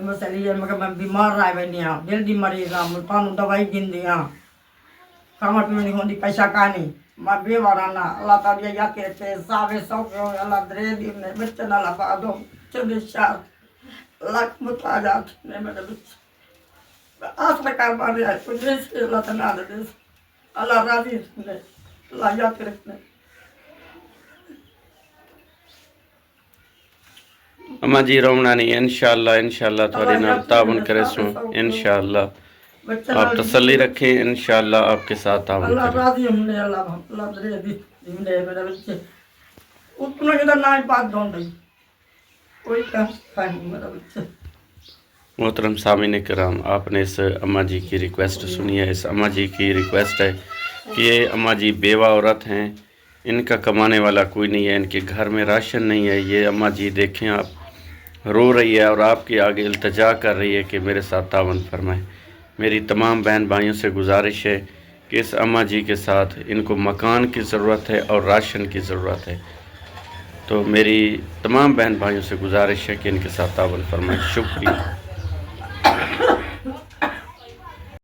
مسئلے ہے میں بیمار رہ بنی ہاں دل دی مریض ہاں تانوں دوائی گندی ہاں کھانا پینا نہیں ہوندی پیسہ کہانی میں بے ورانا اللہ تعالی یا کے تے ساوے سوکے اللہ درے دی نے بچے نال بادو چندے شار لاکھ متاجات نے میرے بچے آس میں کار مار رہا ہے کچھ سے اللہ تعالی دے اللہ راضی نے اللہ یا کے رکھنے اما جی رونا نہیں انشاءاللہ تھوڑی نال تعاون کرے سو انشاءاللہ آپ تسلی رکھیں انشاءاللہ آپ کے ساتھ تعاون اللہ کریں راضی ہم نے اللہ درے دی نے میرے بچے اتنا جدا نہ بات دون دی کوئی کہا نہیں میرا بچہ محترم سامعین کرام آپ نے اس اما جی کی ریکویسٹ سنی ہے اس اما جی کی ریکویسٹ ہے کہ یہ اما جی بیوہ عورت ہیں ان کا کمانے والا کوئی نہیں ہے ان کے گھر میں راشن نہیں ہے یہ اما جی دیکھیں آپ رو رہی ہے اور آپ کے آگے التجا کر رہی ہے کہ میرے ساتھ تعاون فرمائیں میری تمام بہن بھائیوں سے گزارش ہے کہ اس اما جی کے ساتھ ان کو مکان کی ضرورت ہے اور راشن کی ضرورت ہے تو میری تمام بہن بھائیوں سے گزارش ہے کہ ان کے ساتھ تعاون فرمائیں شکریہ